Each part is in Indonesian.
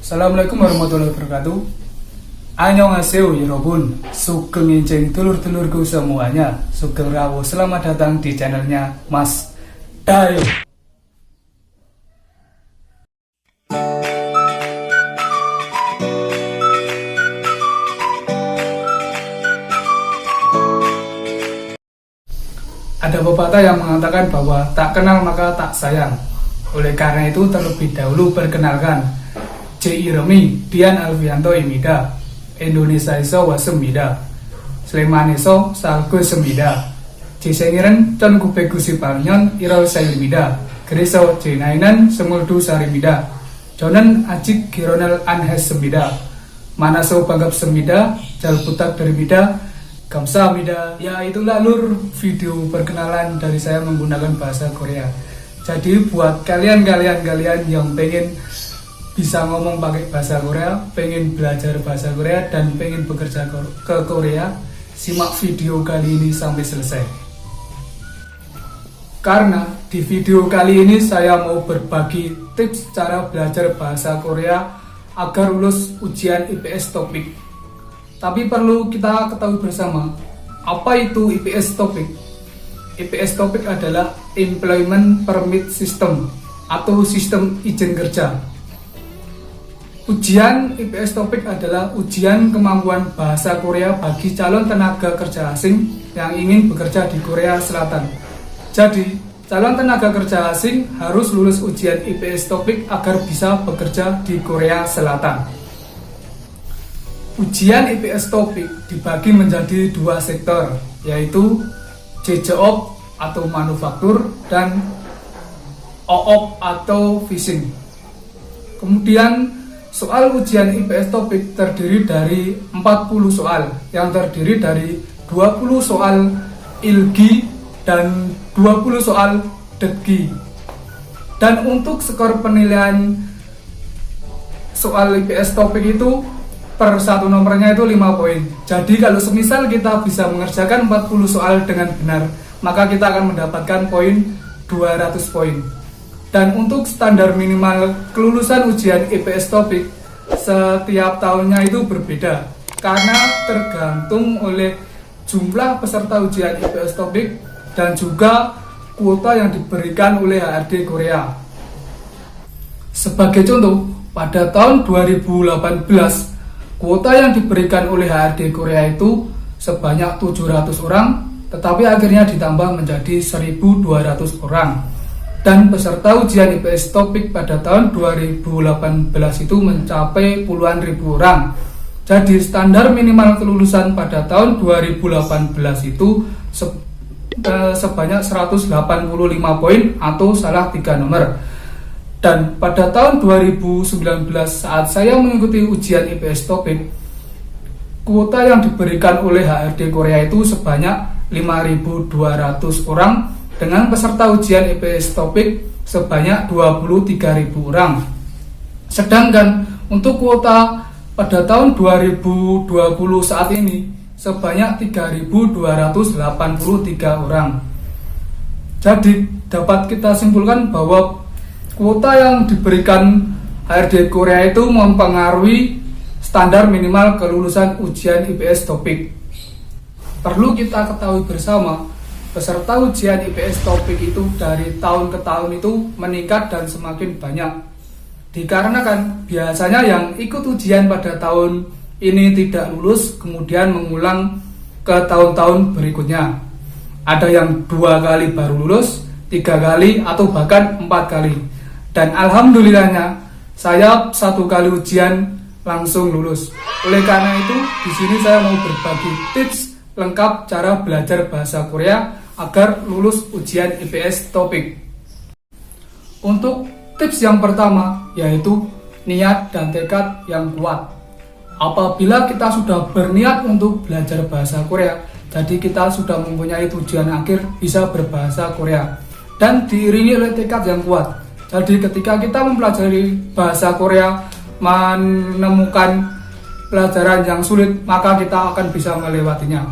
Assalamualaikum warahmatullahi wabarakatuh. Annyeonghaseyo 여러분. Sugeng enjing dulur-dulurku semuanya. Sugeng rawuh, selamat datang di channelnya Mas Dayo. Ada pepatah yang mengatakan bahwa tak kenal maka tak sayang. Oleh karena itu terlebih dahulu perkenalkan, J. Iremi Dian Alfianto Imida, Indonesia iso wasemida, Sleman iso salgo semida, J. Sengiren Con Kupe Gusi Parnyon Irol Saylimida, Greso J. Nainan Semuldu Sarimida, Jonen Ajik Gironel Anhes Semida, Manaso Banggap Semida, Jalputak Darimida, Kamsahamnida. Ya, itulah lur video perkenalan dari saya menggunakan bahasa Korea. Jadi buat kalian yang pengen bisa ngomong pakai bahasa Korea, pengen belajar bahasa Korea dan pengen bekerja ke Korea, simak video kali ini sampai selesai. Karena di video kali ini saya mau berbagi tips cara belajar bahasa Korea agar lulus ujian IPS Topik. Tapi perlu kita ketahui bersama, apa itu IPS Topik? IPS Topik adalah Employment Permit System atau sistem izin kerja. Ujian IPS Topik adalah ujian kemampuan bahasa Korea bagi calon tenaga kerja asing yang ingin bekerja di Korea Selatan. Jadi, calon tenaga kerja asing harus lulus ujian IPS Topik agar bisa bekerja di Korea Selatan. Ujian IPS Topik dibagi menjadi dua sektor, yaitu JJOP atau manufaktur dan OOP atau fishing. Kemudian soal ujian IPS Topik terdiri dari 40 soal, yang terdiri dari 20 soal ILGI dan 20 soal DETGI. Dan untuk skor penilaian soal IPS Topik itu per satu nomornya itu 5 poin. Jadi kalau semisal kita bisa mengerjakan 40 soal dengan benar, maka kita akan mendapatkan poin 200 poin. Dan untuk standar minimal kelulusan ujian IPS Topik setiap tahunnya itu berbeda, karena tergantung oleh jumlah peserta ujian IPS Topik dan juga kuota yang diberikan oleh HRD Korea. Sebagai contoh, pada tahun 2018 kuota yang diberikan oleh HRD Korea itu sebanyak 700 orang, tetapi akhirnya ditambah menjadi 1.200 orang. Dan peserta ujian IPS Topik pada tahun 2018 itu mencapai puluhan ribu orang. Jadi standar minimal kelulusan pada tahun 2018 itu sebanyak 185 poin atau salah 3 nomor. Dan pada tahun 2019 saat saya mengikuti ujian IPS Topik, kuota yang diberikan oleh HRD Korea itu sebanyak 5.200 orang dengan peserta ujian IPS Topik sebanyak 23.000 orang. Sedangkan untuk kuota pada tahun 2020 saat ini sebanyak 3.283 orang. Jadi dapat kita simpulkan bahwa kuota yang diberikan HRD Korea itu mempengaruhi standar minimal kelulusan ujian IPS Topik. Perlu kita ketahui bersama, peserta ujian IPS Topik itu dari tahun ke tahun itu meningkat dan semakin banyak. Dikarenakan biasanya yang ikut ujian pada tahun ini tidak lulus, kemudian mengulang ke tahun-tahun berikutnya. Ada yang 2 kali baru lulus, 3 kali, atau bahkan 4 kali. Dan alhamdulillahnya saya 1 kali ujian langsung lulus. Oleh karena itu di sini saya mau berbagi tips lengkap cara belajar bahasa Korea agar lulus ujian IPS Topik. Untuk tips yang pertama yaitu niat dan tekad yang kuat. Apabila kita sudah berniat untuk belajar bahasa Korea, jadi kita sudah mempunyai tujuan akhir bisa berbahasa Korea dan diiringi oleh tekad yang kuat. Jadi ketika kita mempelajari bahasa Korea, menemukan pelajaran yang sulit, maka kita akan bisa melewatinya.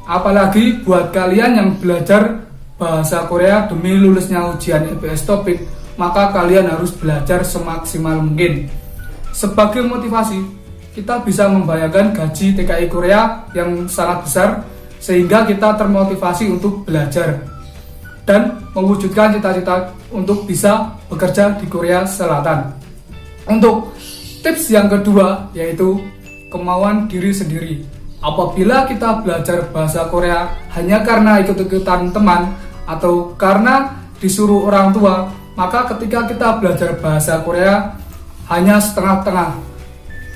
Apalagi buat kalian yang belajar bahasa Korea demi lulusnya ujian IPS Topik, maka kalian harus belajar semaksimal mungkin. sebagai motivasi, kita bisa membayangkan gaji TKI Korea yang sangat besar sehingga kita termotivasi untuk belajar dan mewujudkan cita-cita untuk bisa bekerja di Korea Selatan. Untuk tips yang kedua yaitu kemauan diri sendiri. Apabila kita belajar bahasa Korea hanya karena ikut-ikutan teman atau karena disuruh orang tua, maka ketika kita belajar bahasa Korea hanya setengah-tengah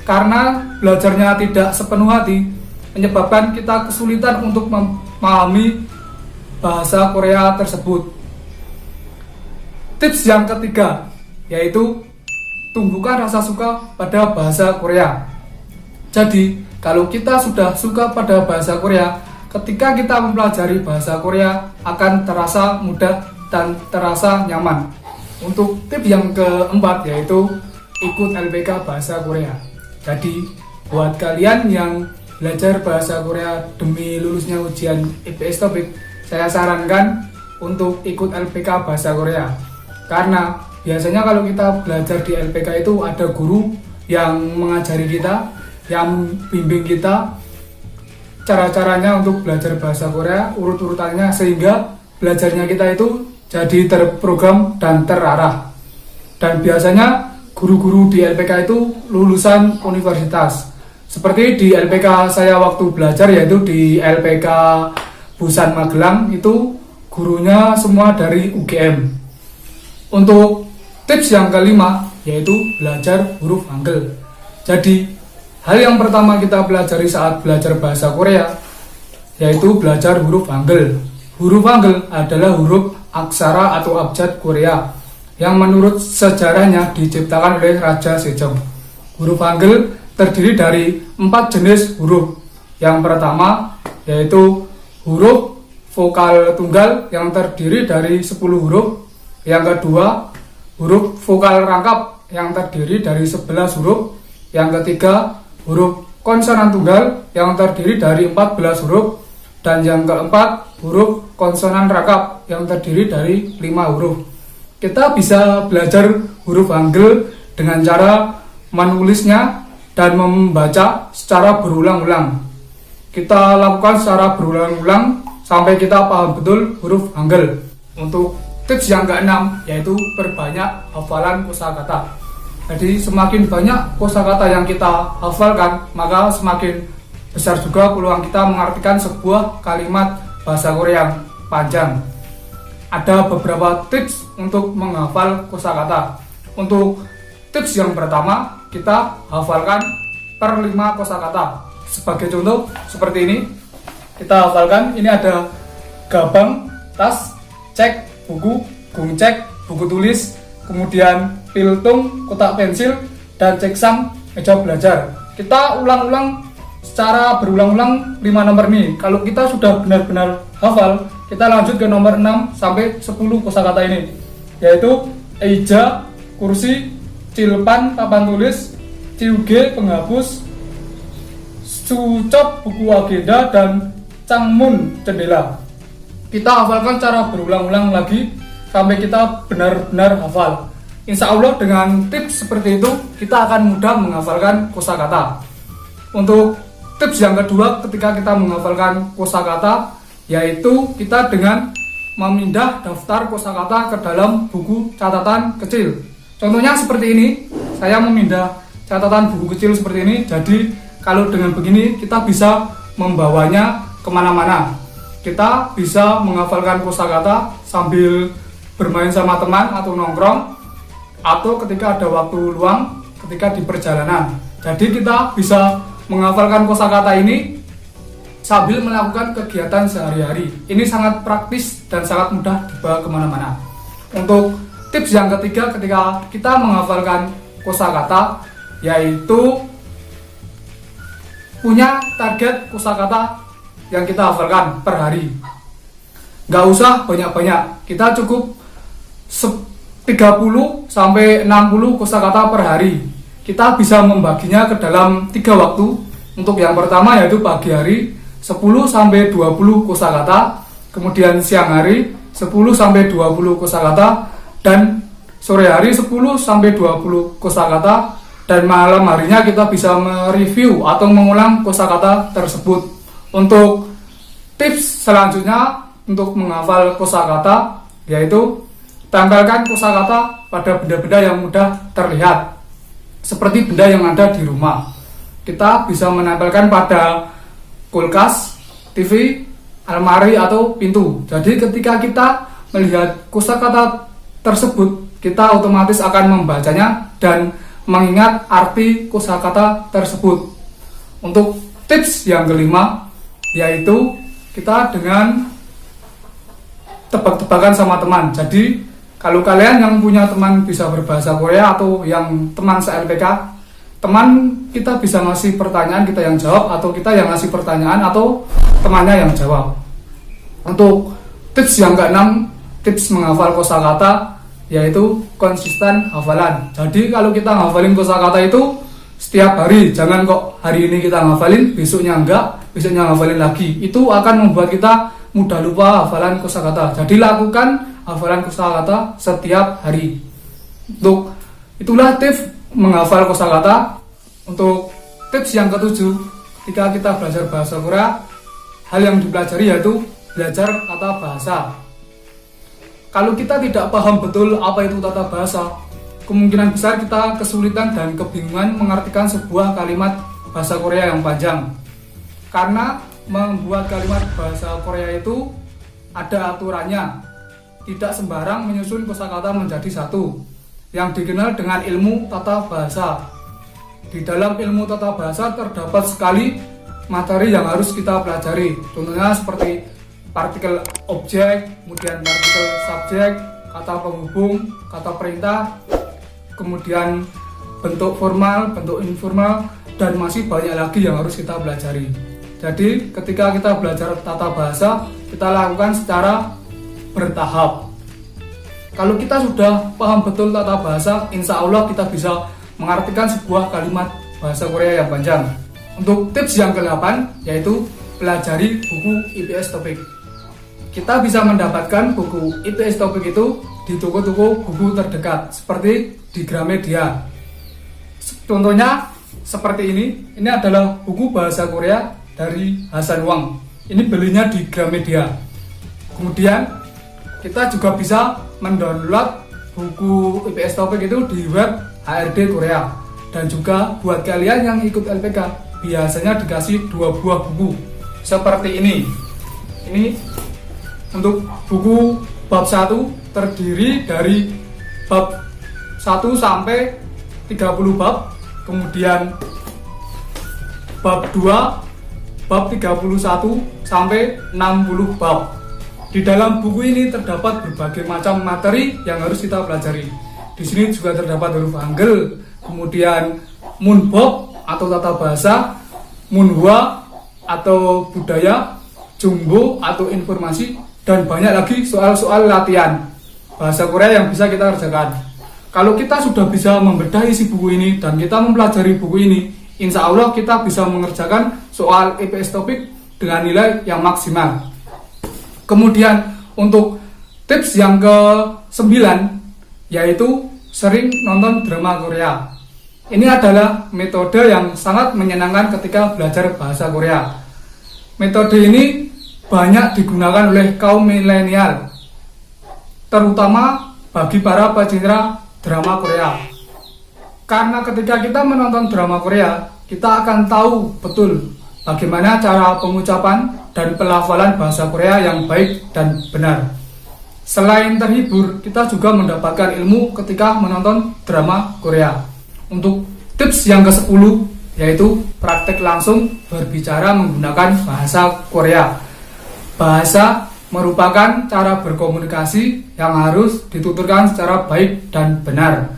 karena belajarnya tidak sepenuh hati, menyebabkan kita kesulitan untuk memahami bahasa Korea tersebut. Tips yang ketiga yaitu tumbuhkan rasa suka pada bahasa Korea. Jadi, kalau kita sudah suka pada bahasa Korea, ketika kita mempelajari bahasa Korea akan terasa mudah dan terasa nyaman. Untuk tips yang keempat yaitu ikut LPK Bahasa Korea. Jadi, buat kalian yang belajar bahasa Korea demi lulusnya ujian IPS TOEIC, saya sarankan untuk ikut LPK Bahasa Korea. Karena biasanya kalau kita belajar di LPK itu ada guru yang mengajari kita, yang bimbing kita cara-caranya untuk belajar bahasa Korea, urut-urutannya, sehingga belajarnya kita itu jadi terprogram dan terarah. Dan biasanya guru-guru di LPK itu lulusan universitas. Seperti di LPK saya waktu belajar, yaitu di LPK Busan Magelang, itu gurunya semua dari UGM. Untuk tips yang kelima yaitu belajar huruf Hangul. Jadi hal yang pertama kita pelajari saat belajar bahasa Korea yaitu belajar huruf Hangul. Huruf Hangul adalah huruf aksara atau abjad Korea yang menurut sejarahnya diciptakan oleh Raja Sejong. Huruf Hangul terdiri dari 4 jenis huruf. Yang pertama yaitu huruf vokal tunggal yang terdiri dari 10 huruf. Yang kedua, huruf vokal rangkap yang terdiri dari 11 huruf. Yang ketiga, huruf konsonan tunggal yang terdiri dari 14 huruf. Dan yang keempat, huruf konsonan rangkap yang terdiri dari 5 huruf. Kita bisa belajar huruf Hangul dengan cara menulisnya dan membaca secara berulang-ulang. Kita lakukan secara berulang-ulang sampai kita paham betul huruf Hangul. Untuk tips yang keenam yaitu perbanyak hafalan kosakata. Jadi semakin banyak kosakata yang kita hafalkan, maka semakin besar juga peluang kita mengartikan sebuah kalimat bahasa Korea yang panjang. Ada beberapa tips untuk menghafal kosakata. Untuk tips yang pertama, kita hafalkan per 5 kosakata. Sebagai contoh seperti ini, kita hafalkan ini ada gabang, tas, cek, buku, gungcek, buku tulis, kemudian piltung, kotak pensil, dan ceksang, meja belajar. Kita ulang-ulang secara berulang-ulang 5 nomor ini. Kalau kita sudah benar-benar hafal, kita lanjut ke nomor 6 sampai 10 kosakata ini, yaitu eja, kursi, cilpan, papan tulis, ciuge, penghapus, sucop, buku agenda, dan cangmun, jendela. Kita hafalkan cara berulang-ulang lagi sampai kita benar-benar hafal. Insya Allah dengan tips seperti itu kita akan mudah menghafalkan kosakata. Untuk tips yang kedua ketika kita menghafalkan kosakata yaitu kita dengan memindah daftar kosakata ke dalam buku catatan kecil. Contohnya seperti ini, saya memindah catatan buku kecil seperti ini. Jadi kalau dengan begini kita bisa membawanya kemana-mana. Kita bisa menghafalkan kosakata sambil bermain sama teman atau nongkrong, atau ketika ada waktu luang ketika di perjalanan. Jadi kita bisa menghafalkan kosakata ini sambil melakukan kegiatan sehari-hari. Ini sangat praktis dan sangat mudah dibawa kemana-mana. Untuk tips yang ketiga ketika kita menghafalkan kosakata yaitu punya target kosakata yang kita hafalkan per hari. Gak usah banyak-banyak, kita cukup 30 sampai 60 kosakata per hari. Kita bisa membaginya ke dalam 3 waktu. Untuk yang pertama yaitu pagi hari 10 sampai 20 kosakata, kemudian siang hari 10 sampai 20 kosakata, dan sore hari 10 sampai 20 kosakata, Dan malam harinya kita bisa mereview atau mengulang kosakata tersebut. Untuk tips selanjutnya untuk menghafal kosakata yaitu tempelkan kosakata pada benda-benda yang mudah terlihat, seperti benda yang ada di rumah. Kita bisa menempelkan pada kulkas, TV, almari, atau pintu. Jadi ketika kita melihat kosakata tersebut, kita otomatis akan membacanya dan mengingat arti kosakata tersebut. Untuk tips yang kelima yaitu kita dengan tebak-tebakan sama teman. Jadi kalau kalian yang punya teman bisa berbahasa Korea atau yang teman se-LPK, teman kita bisa ngasih pertanyaan, kita yang jawab, atau kita yang ngasih pertanyaan atau temannya yang jawab. Untuk tips yang keenam, tips menghafal kosakata yaitu konsisten hafalan. Jadi kalau kita ngafalin kosakata itu setiap hari, jangan kok hari ini kita ngafalin, besoknya enggak, besoknya ngafalin lagi. Itu akan membuat kita mudah lupa hafalan kosakata. Jadi lakukan hafalan kosakata setiap hari. Untuk itulah tips menghafal kosakata. Untuk tips yang ketujuh, ketika kita belajar bahasa Korea, hal yang dipelajari yaitu belajar tata bahasa. Kalau kita tidak paham betul apa itu tata bahasa, kemungkinan besar kita kesulitan dan kebingungan mengartikan sebuah kalimat bahasa Korea yang panjang. Karena membuat kalimat bahasa Korea itu ada aturannya. Tidak sembarang menyusun kosakata menjadi satu, yang dikenal dengan ilmu tata bahasa. Di dalam ilmu tata bahasa terdapat sekali materi yang harus kita pelajari. Contohnya seperti partikel objek, kemudian partikel subjek, kata penghubung, kata perintah, kemudian bentuk formal, bentuk informal, dan masih banyak lagi yang harus kita pelajari. Jadi ketika kita belajar tata bahasa, kita lakukan secara bertahap. Kalau kita sudah paham betul tata bahasa, insya Allah kita bisa mengartikan sebuah kalimat bahasa Korea yang panjang. Untuk tips yang ke-8 yaitu pelajari buku IPS Topik. Kita bisa mendapatkan buku IPS Topik itu di toko-toko buku terdekat seperti di Gramedia. Contohnya seperti ini adalah buku bahasa Korea dari Hasan Wang. Ini belinya di Gramedia. Kemudian kita juga bisa mendownload buku IPS Topik itu di web HRD Korea. Dan juga buat kalian yang ikut LPK, biasanya dikasih 2 buah buku seperti ini. Ini untuk buku bab 1 terdiri dari bab 1 sampai 30 bab, kemudian bab 2 bab 31 sampai 60 bab. Di dalam buku ini terdapat berbagai macam materi yang harus kita pelajari. Di sini juga terdapat huruf Hangul, kemudian Munbok atau tata bahasa, Munhwa atau budaya, Jumbo atau informasi, dan banyak lagi soal-soal latihan bahasa Korea yang bisa kita kerjakan. Kalau kita sudah bisa membedah isi buku ini dan kita mempelajari buku ini, insya Allah kita bisa mengerjakan soal IPS Topik dengan nilai yang maksimal. Kemudian untuk tips yang ke-9 yaitu sering nonton drama Korea. Ini adalah metode yang sangat menyenangkan ketika belajar bahasa Korea. Metode ini banyak digunakan oleh kaum milenial, terutama bagi para pecinta drama Korea. Karena ketika kita menonton drama Korea, kita akan tahu betul bagaimana cara pengucapan dan pelafalan bahasa Korea yang baik dan benar. Selain terhibur, kita juga mendapatkan ilmu ketika menonton drama Korea. Untuk tips yang ke-10 yaitu praktek langsung berbicara menggunakan bahasa Korea. Bahasa merupakan cara berkomunikasi yang harus dituturkan secara baik dan benar.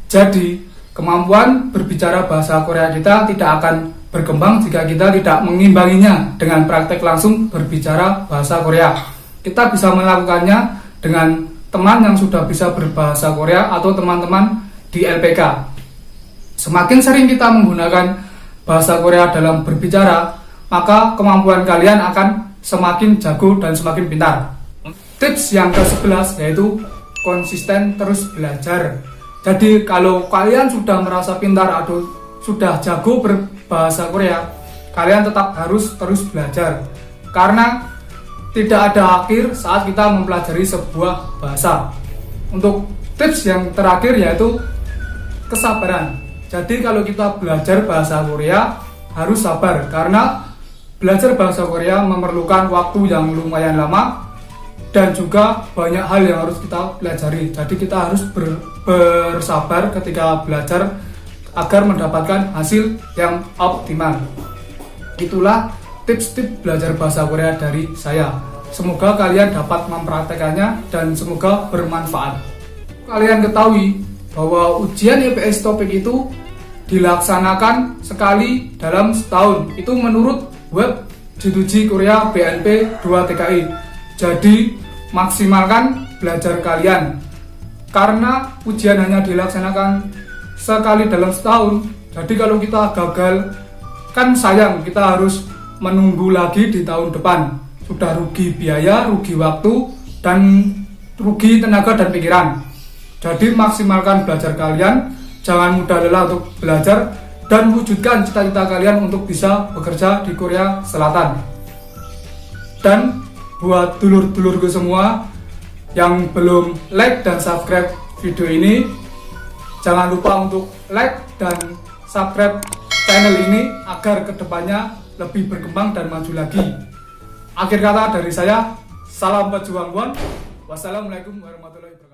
Jadi, kemampuan berbicara bahasa Korea kita tidak akan berkembang jika kita tidak mengimbanginya dengan praktek langsung berbicara bahasa Korea. Kita bisa melakukannya dengan teman yang sudah bisa berbahasa Korea atau teman-teman di LPK. Semakin sering kita menggunakan bahasa Korea dalam berbicara, maka kemampuan kalian akan semakin jago dan semakin pintar. Tips yang ke-11 yaitu konsisten terus belajar. Jadi kalau kalian sudah merasa pintar atau sudah jago berbahasa Korea, kalian tetap harus terus belajar. Karena tidak ada akhir saat kita mempelajari sebuah bahasa. Untuk tips yang terakhir yaitu kesabaran. Jadi kalau kita belajar bahasa Korea harus sabar, karena belajar bahasa Korea memerlukan waktu yang lumayan lama dan juga banyak hal yang harus kita pelajari. Jadi kita harus bersabar ketika belajar agar mendapatkan hasil yang optimal. Itulah tips-tips belajar bahasa Korea dari saya. Semoga kalian dapat mempraktekannya dan semoga bermanfaat. Kalian ketahui bahwa ujian IPS topik itu dilaksanakan sekali dalam setahun. Itu menurut web G2G Korea BNP 2 TKI. Jadi maksimalkan belajar kalian, karena ujian hanya dilaksanakan sekali dalam setahun. Jadi kalau kita gagal kan sayang, kita harus menunggu lagi di tahun depan. Sudah rugi biaya, rugi waktu, dan rugi tenaga dan pikiran. Jadi maksimalkan belajar kalian, jangan mudah lelah untuk belajar, dan wujudkan cita-cita kalian untuk bisa bekerja di Korea Selatan. Dan buat dulur-dulurku semua yang belum like dan subscribe video ini, jangan lupa untuk like dan subscribe channel ini agar kedepannya lebih berkembang dan maju lagi. Akhir kata dari saya, salam pejuang Won. Wassalamualaikum warahmatullahi wabarakatuh.